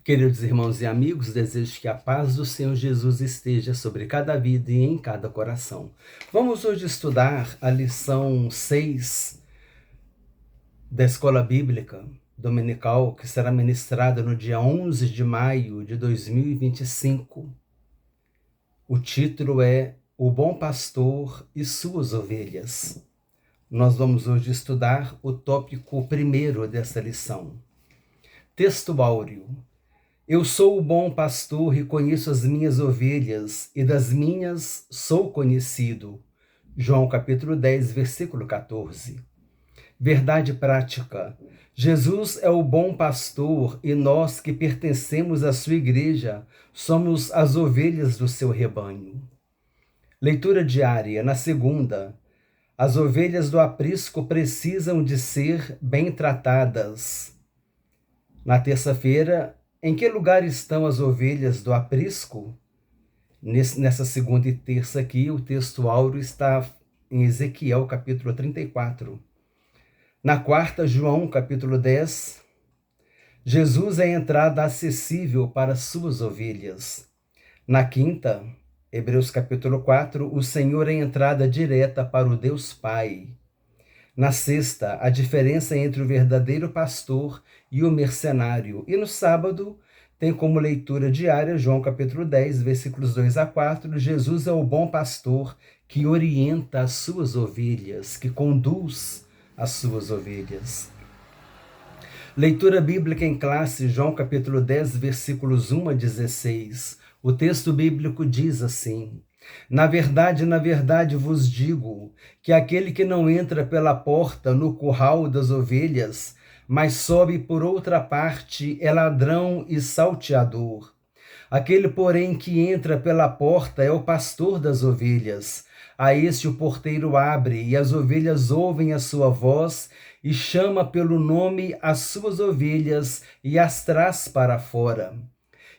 Queridos irmãos e amigos, desejo que a paz do Senhor Jesus esteja sobre cada vida e em cada coração. Vamos hoje estudar a lição 6 da Escola Bíblica Dominical, que será ministrada no dia 11 de maio de 2025. O título é O Bom Pastor e Suas Ovelhas. Nós vamos hoje estudar o tópico primeiro dessa lição. Texto áureo. Eu sou o bom pastor e conheço as minhas ovelhas, e das minhas sou conhecido. João capítulo 10, versículo 14. Verdade prática. Jesus é o bom pastor e nós que pertencemos à sua igreja somos as ovelhas do seu rebanho. Leitura diária. Na segunda, as ovelhas do aprisco precisam de ser bem tratadas. Na terça-feira, em que lugar estão as ovelhas do aprisco? Nessa segunda e terça aqui, o texto áureo está em Ezequiel, capítulo 34. Na quarta, João, capítulo 10, Jesus é a entrada acessível para suas ovelhas. Na quinta, Hebreus, capítulo 4, o Senhor é a entrada direta para o Deus Pai. Na sexta, a diferença entre o verdadeiro pastor e o mercenário. E no sábado, tem como leitura diária João capítulo 10, versículos 2 a 4. Jesus é o bom pastor que orienta as suas ovelhas, que conduz as suas ovelhas. Leitura bíblica em classe, João capítulo 10, versículos 1 a 16. O texto bíblico diz assim: na verdade vos digo que aquele que não entra pela porta no curral das ovelhas, mas sobe por outra parte, é ladrão e salteador. Aquele, porém, que entra pela porta é o pastor das ovelhas. A este o porteiro abre, e as ovelhas ouvem a sua voz, e chama pelo nome as suas ovelhas, e as traz para fora.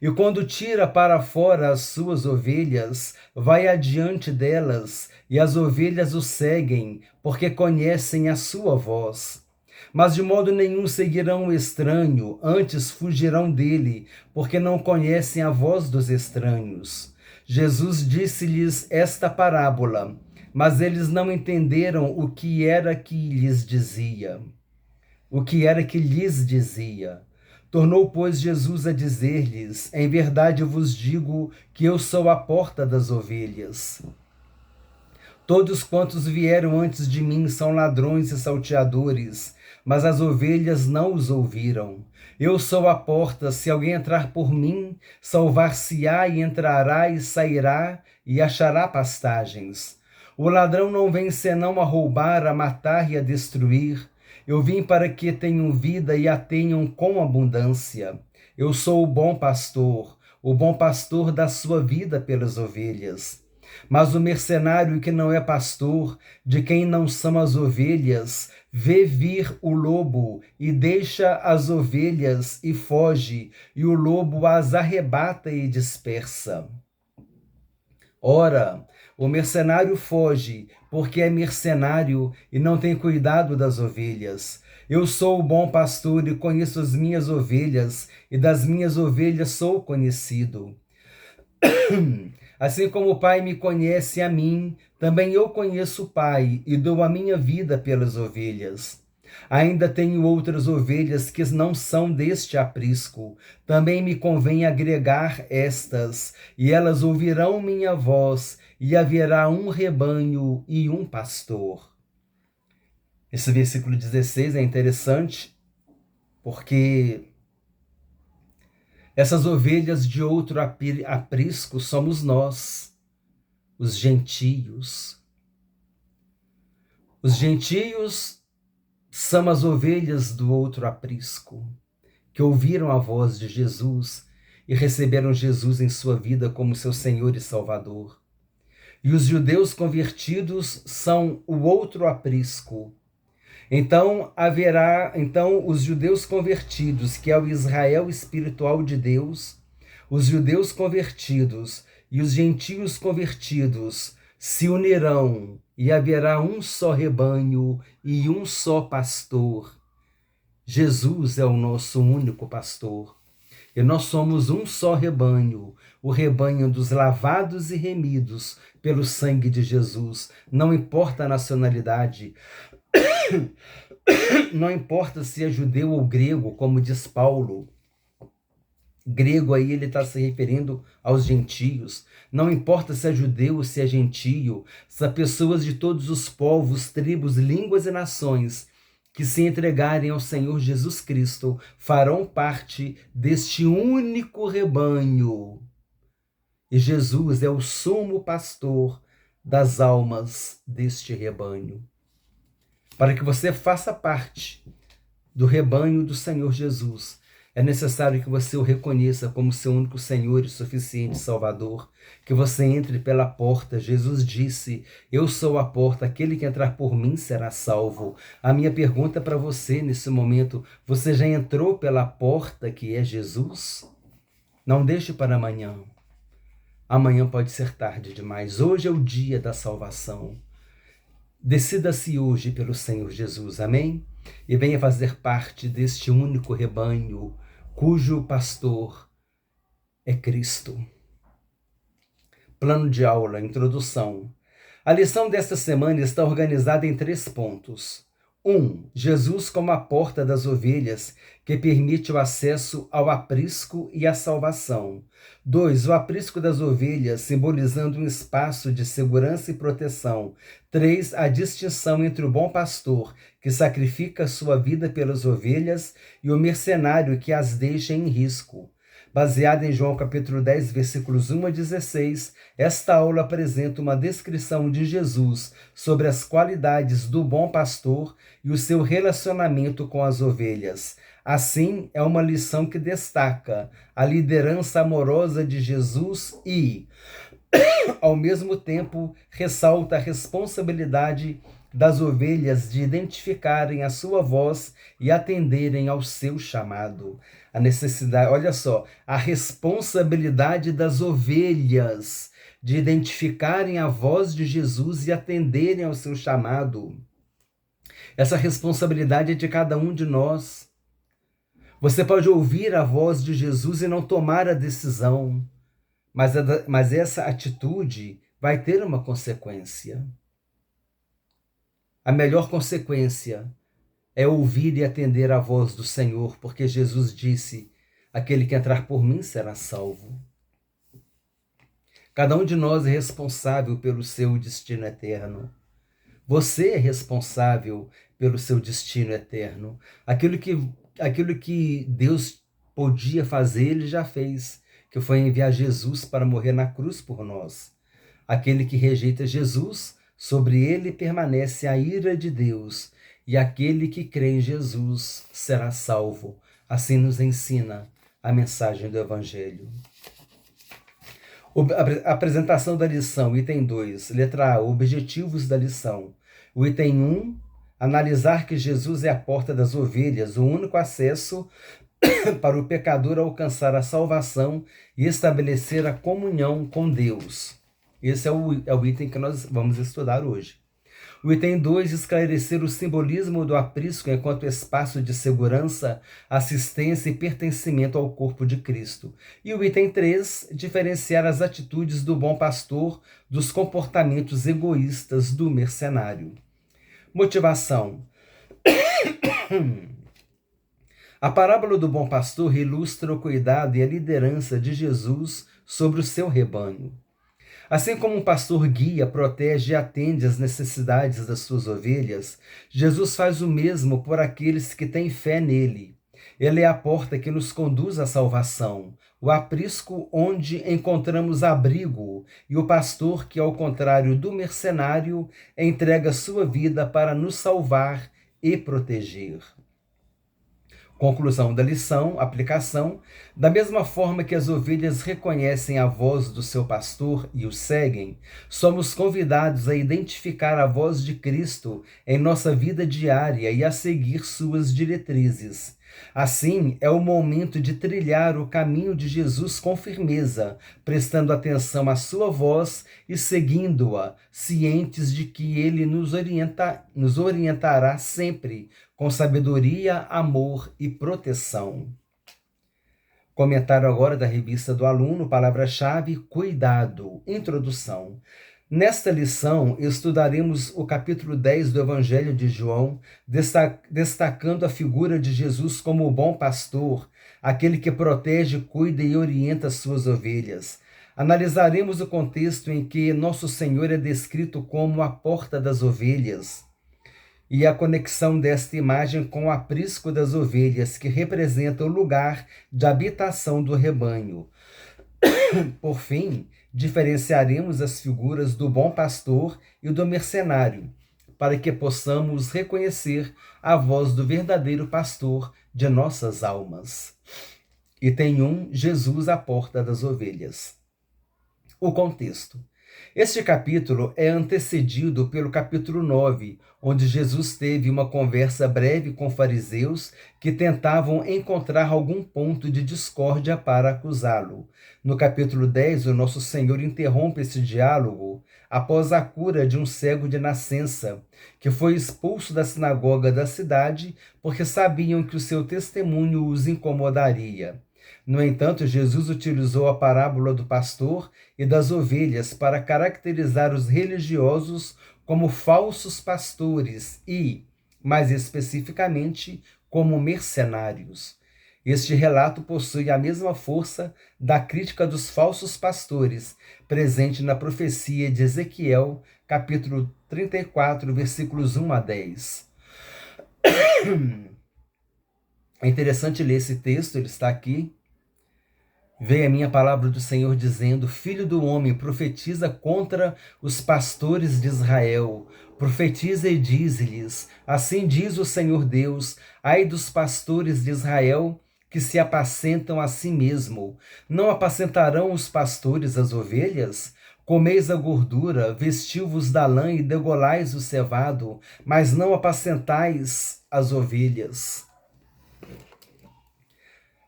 E quando tira para fora as suas ovelhas, vai adiante delas, e as ovelhas o seguem, porque conhecem a sua voz. Mas de modo nenhum seguirão o estranho, antes fugirão dele, porque não conhecem a voz dos estranhos. Jesus disse-lhes esta parábola, mas eles não entenderam o que era que lhes dizia. Tornou, pois, Jesus a dizer-lhes: em verdade vos digo que eu sou a porta das ovelhas. Todos quantos vieram antes de mim são ladrões e salteadores, mas as ovelhas não os ouviram. Eu sou a porta, se alguém entrar por mim, salvar-se-á e entrará e sairá e achará pastagens. O ladrão não vem senão a roubar, a matar e a destruir. Eu vim para que tenham vida e a tenham com abundância. Eu sou o bom pastor dá sua vida pelas ovelhas. Mas o mercenário que não é pastor, de quem não são as ovelhas, vê vir o lobo e deixa as ovelhas e foge, e o lobo as arrebata e dispersa. Ora, o mercenário foge, porque é mercenário e não tem cuidado das ovelhas. Eu sou o bom pastor e conheço as minhas ovelhas, e das minhas ovelhas sou conhecido. Assim como o Pai me conhece a mim, também eu conheço o Pai e dou a minha vida pelas ovelhas. Ainda tenho outras ovelhas que não são deste aprisco. Também me convém agregar estas, e elas ouvirão minha voz, e haverá um rebanho e um pastor. Esse versículo 16 é interessante, porque essas ovelhas de outro aprisco somos nós, os gentios. Os gentios são as ovelhas do outro aprisco, que ouviram a voz de Jesus e receberam Jesus em sua vida como seu Senhor e Salvador. E os judeus convertidos são o outro aprisco. Então os judeus convertidos, que é o Israel espiritual de Deus, os judeus convertidos e os gentios convertidos se unirão e haverá um só rebanho e um só pastor. Jesus é o nosso único pastor. E nós somos um só rebanho, o rebanho dos lavados e remidos pelo sangue de Jesus. Não importa a nacionalidade, não importa se é judeu ou grego, como diz Paulo. Grego aí ele está se referindo aos gentios. Não importa se é judeu ou se é gentio, são pessoas de todos os povos, tribos, línguas e nações que se entregarem ao Senhor Jesus Cristo farão parte deste único rebanho. E Jesus é o sumo pastor das almas deste rebanho. Para que você faça parte do rebanho do Senhor Jesus, é necessário que você o reconheça como seu único Senhor e suficiente Salvador, que você entre pela porta. Jesus disse: eu sou a porta, aquele que entrar por mim será salvo. A minha pergunta para você nesse momento: você já entrou pela porta que é Jesus? Não deixe para amanhã. Amanhã pode ser tarde demais. Hoje é o dia da salvação. Decida-se hoje pelo Senhor Jesus, amém? E venha fazer parte deste único rebanho, cujo pastor é Cristo. Plano de aula, introdução. A lição desta semana está organizada em 3 pontos. 1. Jesus como a porta das ovelhas, que permite o acesso ao aprisco e à salvação. 2. O aprisco das ovelhas, simbolizando um espaço de segurança e proteção. 3. A distinção entre o bom pastor, que sacrifica sua vida pelas ovelhas, e o mercenário que as deixa em risco. Baseada em João capítulo 10, versículos 1 a 16, esta aula apresenta uma descrição de Jesus sobre as qualidades do bom pastor e o seu relacionamento com as ovelhas. Assim, é uma lição que destaca a liderança amorosa de Jesus e, ao mesmo tempo, ressalta a responsabilidade das ovelhas de identificarem a sua voz e atenderem ao seu chamado. A necessidade, olha só, a responsabilidade das ovelhas de identificarem a voz de Jesus e atenderem ao seu chamado. Essa responsabilidade é de cada um de nós. Você pode ouvir a voz de Jesus e não tomar a decisão, mas essa atitude vai ter uma consequência. A melhor consequência é ouvir e atender a voz do Senhor, porque Jesus disse: aquele que entrar por mim será salvo. Cada um de nós é responsável pelo seu destino eterno. Você é responsável pelo seu destino eterno. Aquilo que Deus podia fazer, Ele já fez, que foi enviar Jesus para morrer na cruz por nós. Aquele que rejeita Jesus, sobre ele permanece a ira de Deus, e aquele que crê em Jesus será salvo. Assim nos ensina a mensagem do Evangelho. A apresentação da lição, item 2, letra A, objetivos da lição. O item 1, analisar que Jesus é a porta das ovelhas, o único acesso para o pecador alcançar a salvação e estabelecer a comunhão com Deus. Esse é o item que nós vamos estudar hoje. O item 2, esclarecer o simbolismo do aprisco enquanto espaço de segurança, assistência e pertencimento ao corpo de Cristo. E o item 3, diferenciar as atitudes do bom pastor dos comportamentos egoístas do mercenário. Motivação. A parábola do bom pastor ilustra o cuidado e a liderança de Jesus sobre o seu rebanho. Assim como um pastor guia, protege e atende às necessidades das suas ovelhas, Jesus faz o mesmo por aqueles que têm fé nele. Ele é a porta que nos conduz à salvação, o aprisco onde encontramos abrigo, e o pastor que, ao contrário do mercenário, entrega sua vida para nos salvar e proteger. Conclusão da lição, aplicação. Da mesma forma que as ovelhas reconhecem a voz do seu pastor e o seguem, somos convidados a identificar a voz de Cristo em nossa vida diária e a seguir suas diretrizes. Assim, é o momento de trilhar o caminho de Jesus com firmeza, prestando atenção à sua voz e seguindo-a, cientes de que ele nos orientará sempre com sabedoria, amor e proteção. Comentário agora da revista do aluno, palavra-chave, cuidado, introdução. Nesta lição, estudaremos o capítulo 10 do Evangelho de João, destacando a figura de Jesus como o bom pastor, aquele que protege, cuida e orienta as suas ovelhas. Analisaremos o contexto em que Nosso Senhor é descrito como a porta das ovelhas e a conexão desta imagem com o aprisco das ovelhas, que representa o lugar de habitação do rebanho. Por fim, diferenciaremos as figuras do bom pastor e do mercenário, para que possamos reconhecer a voz do verdadeiro pastor de nossas almas. Item 1, Jesus à porta das ovelhas. O contexto. Este capítulo é antecedido pelo capítulo 9, onde Jesus teve uma conversa breve com fariseus que tentavam encontrar algum ponto de discórdia para acusá-lo. No capítulo 10, o Nosso Senhor interrompe esse diálogo após a cura de um cego de nascença, que foi expulso da sinagoga da cidade porque sabiam que o seu testemunho os incomodaria. No entanto, Jesus utilizou a parábola do pastor e das ovelhas para caracterizar os religiosos como falsos pastores e, mais especificamente, como mercenários. Este relato possui a mesma força da crítica dos falsos pastores, presente na profecia de Ezequiel, capítulo 34, versículos 1 a 10. É interessante ler esse texto, ele está aqui. Veio a minha palavra do Senhor dizendo: Filho do homem, profetiza contra os pastores de Israel. Profetiza e dize-lhes: Assim diz o Senhor Deus, ai dos pastores de Israel, que se apacentam a si mesmo. Não apacentarão os pastores as ovelhas? Comeis a gordura, vestiu-vos da lã e degolais o cevado, mas não apacentais as ovelhas.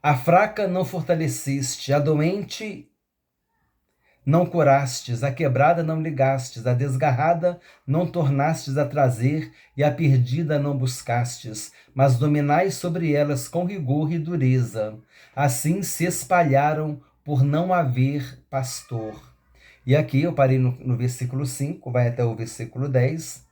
A fraca não fortaleceste, a doente não curastes, a quebrada não ligastes, a desgarrada não tornastes a trazer, e a perdida não buscastes, mas dominais sobre elas com rigor e dureza. Assim se espalharam por não haver pastor. E aqui eu parei no versículo 5, vai até o versículo 10.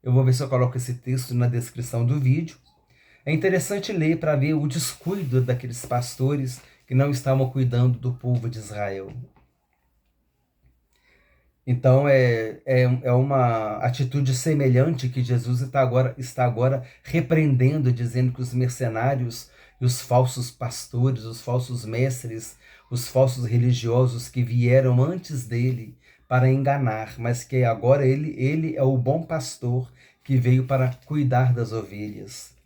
Eu vou ver se eu coloco esse texto na descrição do vídeo. É interessante ler para ver o descuido daqueles pastores que não estavam cuidando do povo de Israel. Então, é uma atitude semelhante que Jesus está agora repreendendo, dizendo que os mercenários e os falsos pastores, os falsos mestres, os falsos religiosos que vieram antes dele para enganar, mas que agora ele é o bom pastor que veio para cuidar das ovelhas.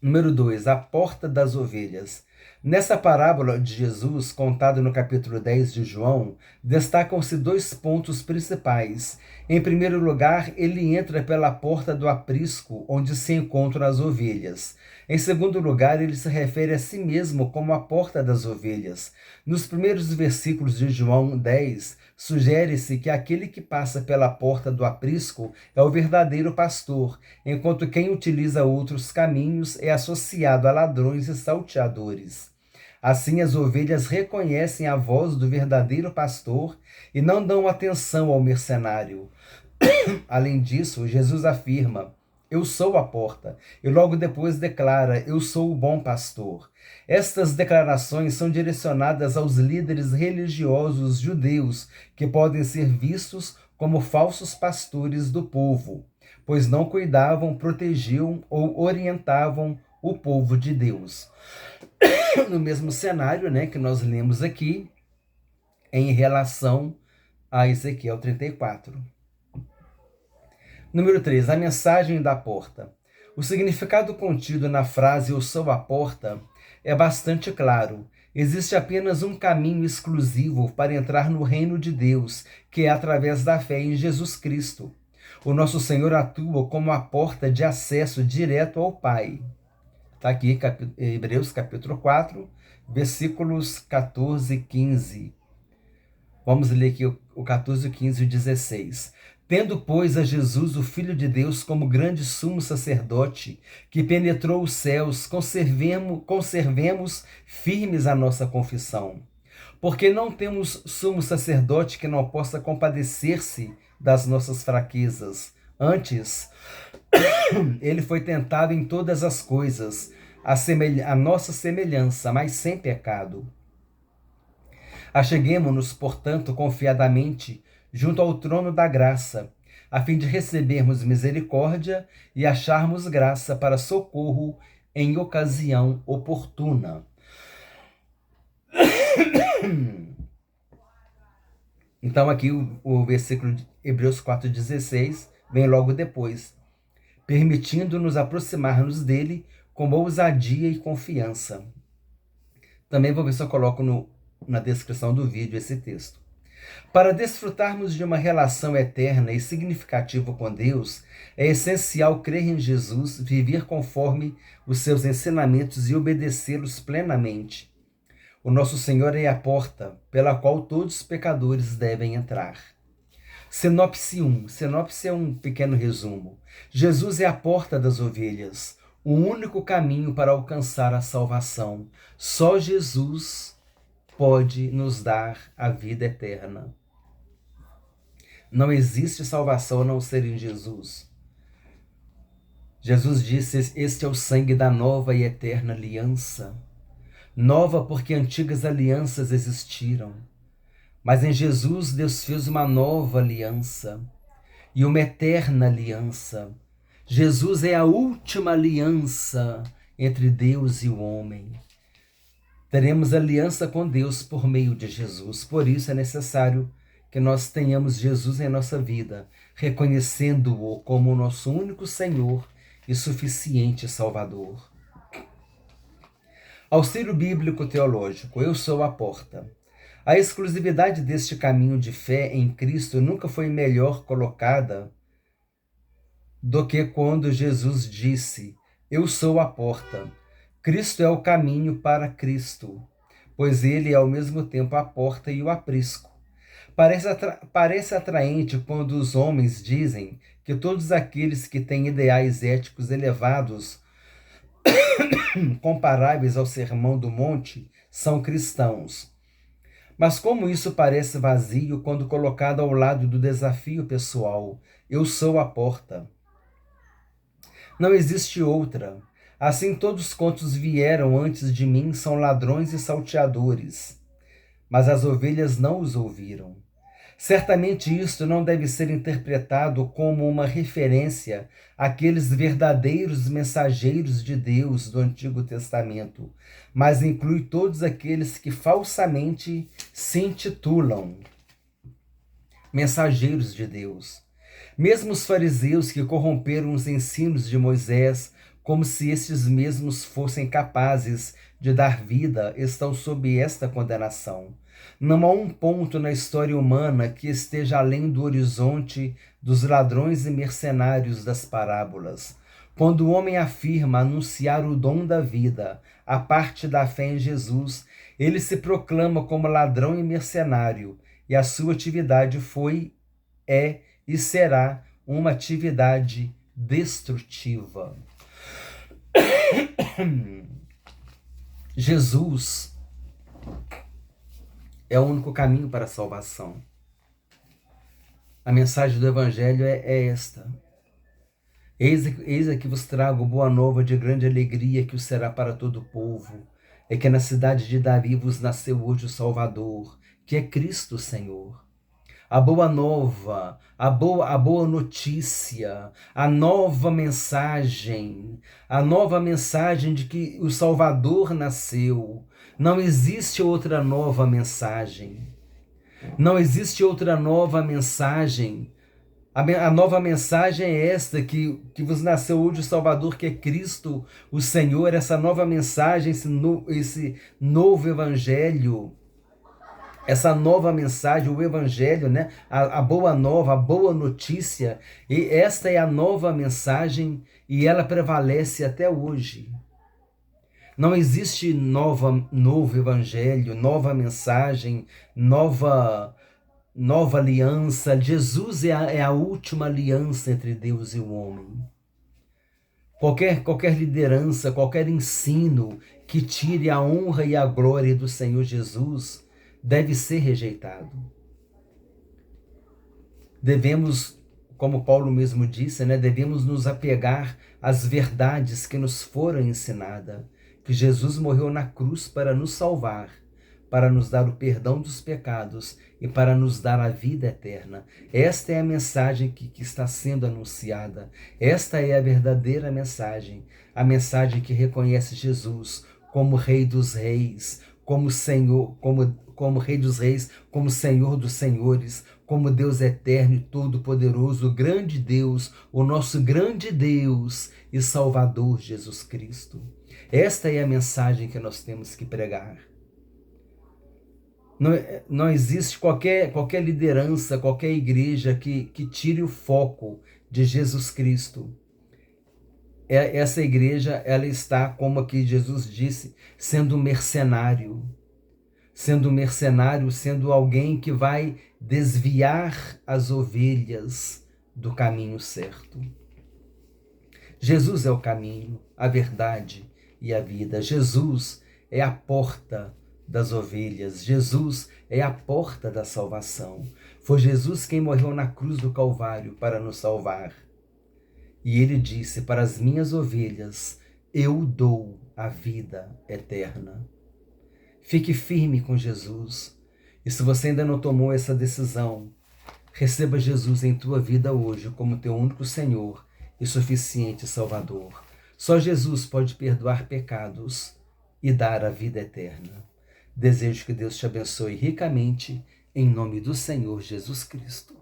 Número 2, a porta das ovelhas. Nessa parábola de Jesus, contada no capítulo 10 de João, destacam-se dois pontos principais. Em primeiro lugar, ele entra pela porta do aprisco, onde se encontram as ovelhas. Em segundo lugar, ele se refere a si mesmo como a porta das ovelhas. Nos primeiros versículos de João 10, sugere-se que aquele que passa pela porta do aprisco é o verdadeiro pastor, enquanto quem utiliza outros caminhos é associado a ladrões e salteadores. Assim, as ovelhas reconhecem a voz do verdadeiro pastor e não dão atenção ao mercenário. Além disso, Jesus afirma: Eu sou a porta, e logo depois declara: Eu sou o bom pastor. Estas declarações são direcionadas aos líderes religiosos judeus, que podem ser vistos como falsos pastores do povo, pois não cuidavam, protegiam ou orientavam o povo de Deus. No mesmo cenário, que nós lemos aqui em relação a Ezequiel 34. Número 3, a mensagem da porta. O significado contido na frase "eu sou a porta" é bastante claro. Existe apenas um caminho exclusivo para entrar no reino de Deus, que é através da fé em Jesus Cristo. O nosso Senhor atua como a porta de acesso direto ao Pai. Está aqui, Hebreus capítulo 4, versículos 14 e 15. Vamos ler aqui o 14, 15 e 16. Tendo, pois, a Jesus, o Filho de Deus, como grande sumo sacerdote, que penetrou os céus, conservemos firmes a nossa confissão. Porque não temos sumo sacerdote que não possa compadecer-se das nossas fraquezas. Antes, ele foi tentado em todas as coisas, a nossa semelhança, mas sem pecado. Acheguemo-nos, portanto, confiadamente junto ao trono da graça, a fim de recebermos misericórdia e acharmos graça para socorro em ocasião oportuna. Então aqui o versículo de Hebreus 4,16 vem logo depois, permitindo-nos aproximar-nos dele com ousadia e confiança. Também vou ver se eu coloco na descrição do vídeo esse texto. Para desfrutarmos de uma relação eterna e significativa com Deus, é essencial crer em Jesus, viver conforme os seus ensinamentos e obedecê-los plenamente. O nosso Senhor é a porta pela qual todos os pecadores devem entrar. Sinopse 1. Sinopse é um pequeno resumo. Jesus é a porta das ovelhas, o único caminho para alcançar a salvação. Só Jesus pode nos dar a vida eterna. Não existe salvação a não ser em Jesus. Jesus disse: este é o sangue da nova e eterna aliança. Nova porque antigas alianças existiram. Mas em Jesus Deus fez uma nova aliança e uma eterna aliança. Jesus é a última aliança entre Deus e o homem. Teremos aliança com Deus por meio de Jesus. Por isso é necessário que nós tenhamos Jesus em nossa vida, reconhecendo-o como o nosso único Senhor e suficiente Salvador. Auxílio bíblico teológico: eu sou a porta. A exclusividade deste caminho de fé em Cristo nunca foi melhor colocada do que quando Jesus disse: eu sou a porta. Cristo é o caminho para Cristo, pois ele é ao mesmo tempo a porta e o aprisco. Parece atraente quando os homens dizem que todos aqueles que têm ideais éticos elevados, comparáveis ao Sermão do Monte, são cristãos. Mas como isso parece vazio quando colocado ao lado do desafio pessoal: eu sou a porta. Não existe outra. Assim todos quantos vieram antes de mim são ladrões e salteadores, mas as ovelhas não os ouviram. Certamente isto não deve ser interpretado como uma referência àqueles verdadeiros mensageiros de Deus do Antigo Testamento, mas inclui todos aqueles que falsamente se intitulam mensageiros de Deus. Mesmo os fariseus que corromperam os ensinos de Moisés, como se estes mesmos fossem capazes de dar vida, estão sob esta condenação. Não há um ponto na história humana que esteja além do horizonte dos ladrões e mercenários das parábolas. Quando o homem afirma anunciar o dom da vida, a parte da fé em Jesus, ele se proclama como ladrão e mercenário, e a sua atividade foi, é e será uma atividade destrutiva. Jesus é o único caminho para a salvação. A mensagem do Evangelho é esta: eis aqui vos trago boa nova de grande alegria, que o será para todo o povo. É que na cidade de Davi vos nasceu hoje o Salvador, que é Cristo Senhor. A boa nova, a boa notícia, a nova mensagem de que o Salvador nasceu. Não existe outra nova mensagem. Não existe outra nova mensagem. A nova mensagem é esta, que vos nasceu hoje o Salvador, que é Cristo, o Senhor. Essa nova mensagem, esse novo Evangelho, essa nova mensagem, o Evangelho, né? A boa nova, a boa notícia, e esta é a nova mensagem e ela prevalece até hoje. Não existe novo Evangelho, nova mensagem, nova aliança. Jesus é a última aliança entre Deus e o homem. Qualquer liderança, qualquer ensino que tire a honra e a glória do Senhor Jesus deve ser rejeitado. Devemos, como Paulo mesmo disse, devemos nos apegar às verdades que nos foram ensinadas, que Jesus morreu na cruz para nos salvar, para nos dar o perdão dos pecados e para nos dar a vida eterna. Esta é a mensagem que está sendo anunciada. Esta é a verdadeira mensagem, a mensagem que reconhece Jesus como Rei dos Reis, como Senhor, como Rei dos Reis, como Senhor dos Senhores, como Deus eterno e todo-poderoso, o grande Deus, o nosso grande Deus e Salvador Jesus Cristo. Esta é a mensagem que nós temos que pregar. Não existe qualquer liderança, qualquer igreja que tire o foco de Jesus Cristo. Essa igreja, ela está, como aqui Jesus disse, sendo um mercenário. Sendo alguém que vai desviar as ovelhas do caminho certo. Jesus é o caminho, a verdade e a vida. Jesus é a porta das ovelhas. Jesus é a porta da salvação. Foi Jesus quem morreu na cruz do Calvário para nos salvar. E ele disse: para as minhas ovelhas eu dou a vida eterna. Fique firme com Jesus. E se você ainda não tomou essa decisão, receba Jesus em tua vida hoje como teu único Senhor e suficiente Salvador. Só Jesus pode perdoar pecados e dar a vida eterna. Desejo que Deus te abençoe ricamente, em nome do Senhor Jesus Cristo.